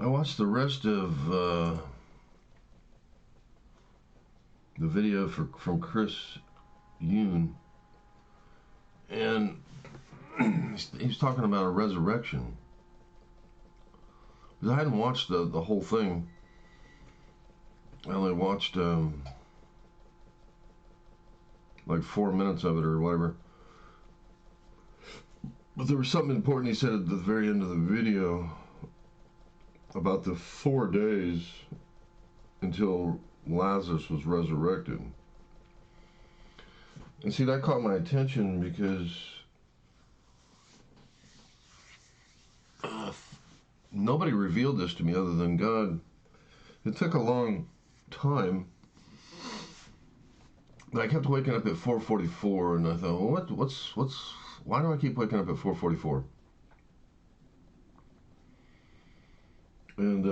I watched the rest of the video from Chris Yoon, and he's talking about a resurrection. Because I hadn't watched the whole thing. I only watched like 4 minutes of it or whatever. But there was something important he said at the very end of the video about the 4 days until Lazarus was resurrected. And see, that caught my attention because nobody revealed this to me other than God. It took a long time, but I kept waking up at 4:44, and I thought, well, why do I keep waking up at 4:44? And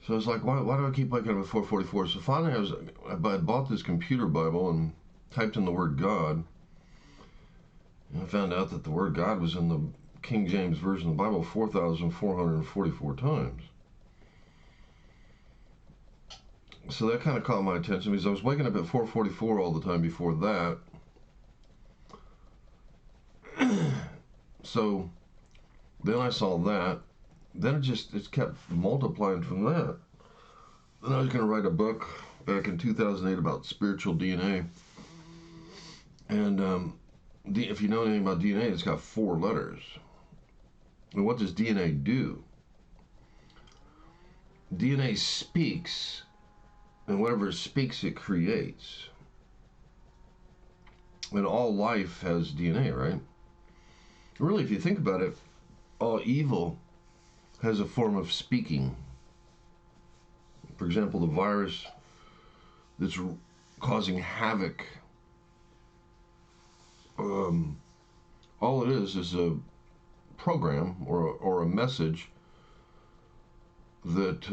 so I was like, why do I keep waking up at 4:44? So finally I bought this computer Bible and typed in the word God, and I found out that the word God was in the King James Version of the Bible 4,444 times. So that kind of caught my attention because I was waking up at 4:44 all the time before that. So then I saw that. Then it kept multiplying from that. Then I was going to write a book back in 2008 about spiritual DNA. And if you know anything about DNA, it's got 4 letters. And what does DNA do? DNA speaks, and whatever it speaks, it creates. And all life has DNA, right? Really, if you think about it, all evil has a form of speaking. For example, the virus that's causing havoc, all it is a program or a message that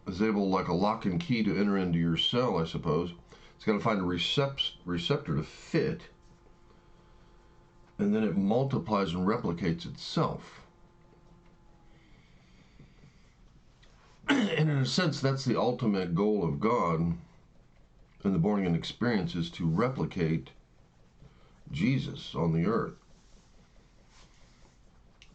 is able, like a lock and key, to enter into your cell, I suppose. It's got to find a receptor to fit, and then it multiplies and replicates itself. And in a sense, that's the ultimate goal of God in the born-again experience, is to replicate Jesus on the earth.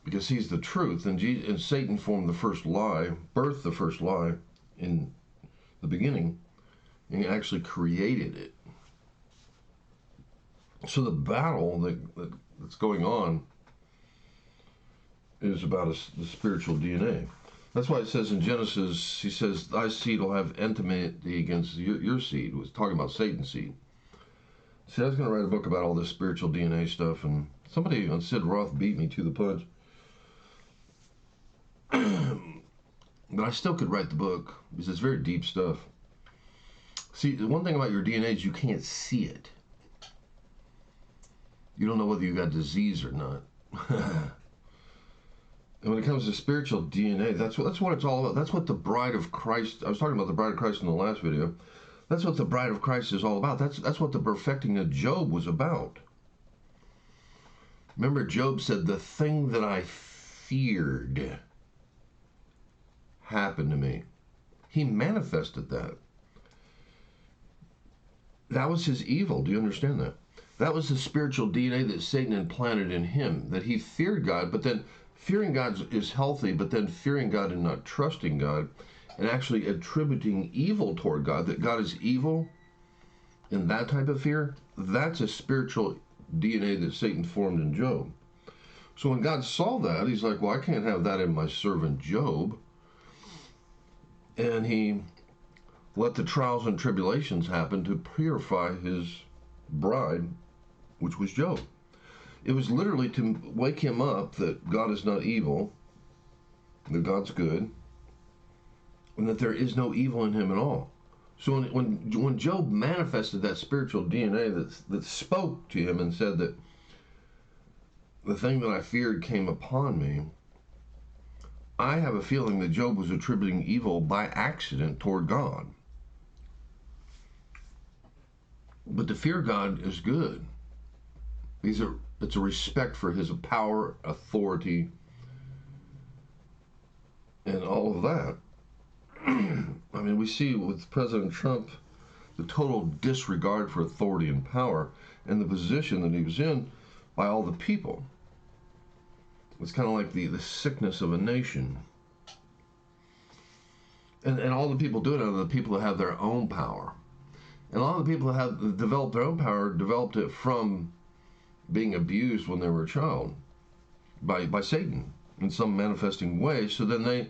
Because he's the truth, and Satan formed the first lie, birthed the first lie in the beginning, and he actually created it. So the battle that's going on is about the spiritual DNA. That's why it says in Genesis, he says, thy seed will have enmity against your seed. It was talking about Satan's seed. See, I was going to write a book about all this spiritual DNA stuff, and somebody on Sid Roth beat me to the punch. But I still could write the book because it's very deep stuff. See, the one thing about your DNA is you can't see it. You don't know whether you got disease or not. And when it comes to spiritual DNA, that's what it's all about. That's what the bride of Christ, I was talking about the bride of Christ in the last video. That's what the bride of Christ is all about. That's what the perfecting of Job was about. Remember, Job said, the thing that I feared happened to me. He manifested that. That was his evil. Do you understand that? That was the spiritual DNA that Satan implanted in him, that he feared God, but then fearing God is healthy, but then fearing God and not trusting God, and actually attributing evil toward God, that God is evil, and that type of fear, that's a spiritual DNA that Satan formed in Job. So when God saw that, he's like, well, I can't have that in my servant Job. And he let the trials and tribulations happen to purify his bride, which was Job. It was literally to wake him up that God is not evil, that God's good, and that there is no evil in him at all. So when Job manifested that spiritual DNA that spoke to him and said that the thing that I feared came upon me, I have a feeling that Job was attributing evil by accident toward God. But to fear God is good. It's a respect for his power, authority, and all of that. I mean, we see with President Trump the total disregard for authority and power and the position that he was in by all the people. It's kind of like the sickness of a nation. And all the people doing it are the people that have their own power. And a lot of the people that have developed their own power developed it from being abused when they were a child by Satan in some manifesting way. So then they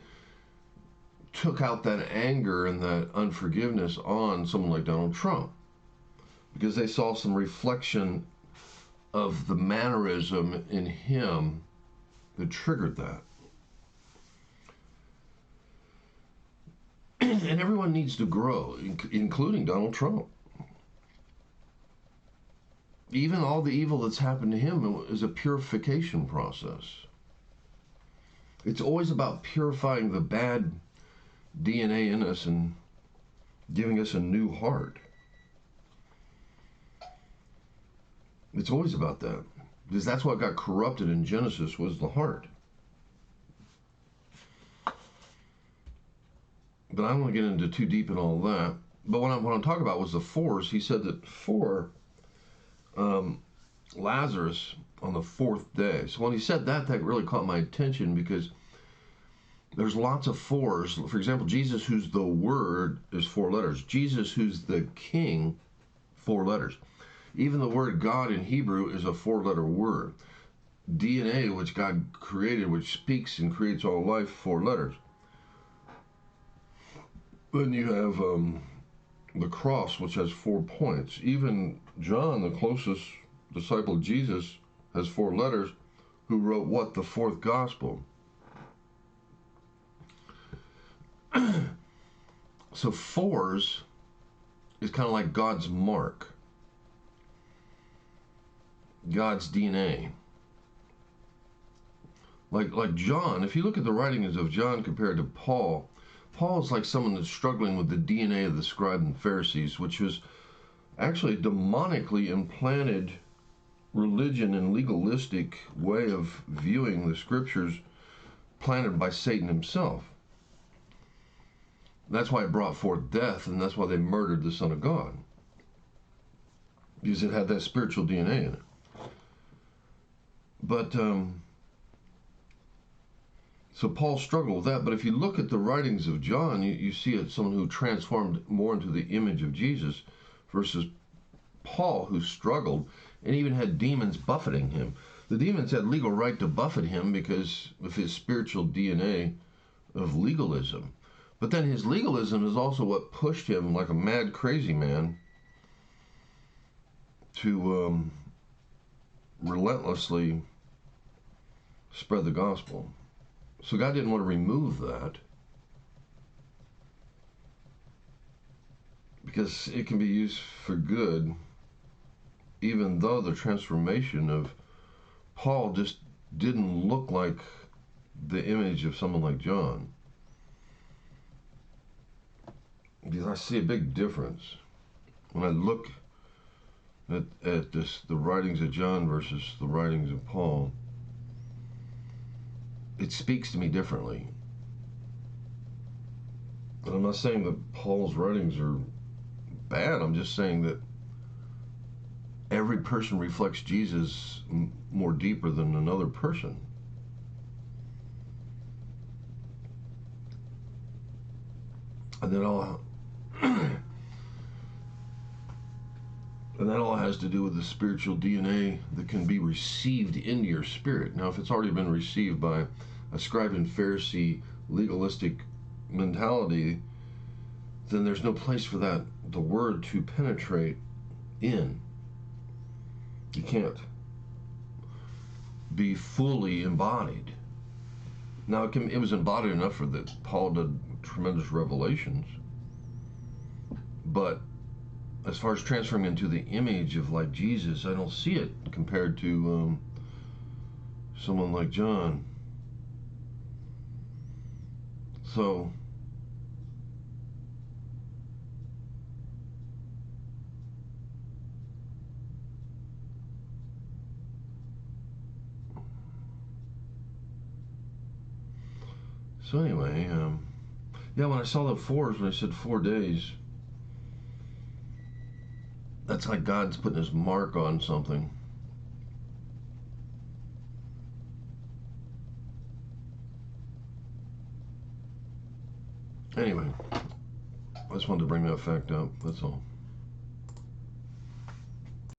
took out that anger and that unforgiveness on someone like Donald Trump because they saw some reflection of the mannerism in him that triggered that. And everyone needs to grow, including Donald Trump. Even all the evil that's happened to him is a purification process. It's always about purifying the bad DNA in us and giving us a new heart. It's always about that, because that's what got corrupted in Genesis, was the heart. But I don't want to get into too deep in all that. But what I'm talking about was the 4's. He said that Lazarus on the fourth day. So when he said that really caught my attention, because there's lots of 4's. For example, Jesus, who's the Word, is 4 letters. Jesus, who's the King, 4 letters. Even the word God in Hebrew is a 4-letter word. DNA, which God created, which speaks and creates all life, 4 letters. Then you have the cross, which has 4 points. Even John, the closest disciple of Jesus, has 4 letters, who wrote what? The 4th gospel. So 4's is kind of like God's mark, God's DNA. Like John, if you look at the writings of John compared to Paul, Paul is like someone that's struggling with the DNA of the scribes and Pharisees, which was actually a demonically implanted religion and legalistic way of viewing the scriptures planted by Satan himself. That's why it brought forth death, and that's why they murdered the Son of God, because it had that spiritual DNA in it. But so Paul struggled with that. But if you look at the writings of John, you see it someone who transformed more into the image of Jesus, versus Paul, who struggled and even had demons buffeting him. The demons had legal right to buffet him because of his spiritual DNA of legalism. But then his legalism is also what pushed him, like a mad, crazy man, to relentlessly spread the gospel. So God didn't want to remove that, because it can be used for good, even though the transformation of Paul just didn't look like the image of someone like John. Because I see a big difference when I look at the writings of John versus the writings of Paul. It speaks to me differently. And I'm not saying that Paul's writings are bad. I'm just saying that every person reflects Jesus more deeper than another person. And then that all has to do with the spiritual DNA that can be received into your spirit. Now, if it's already been received by a scribe and Pharisee legalistic mentality, then there's no place for the word to penetrate in. You can't be fully embodied. Now, it was embodied enough for that Paul did tremendous revelations, but as far as transferring into the image of like Jesus, I don't see it compared to someone like John. So, anyway, yeah, when I saw the 4's, when I said 4 days, that's like God's putting his mark on something. Anyway, I just wanted to bring that fact up. That's all.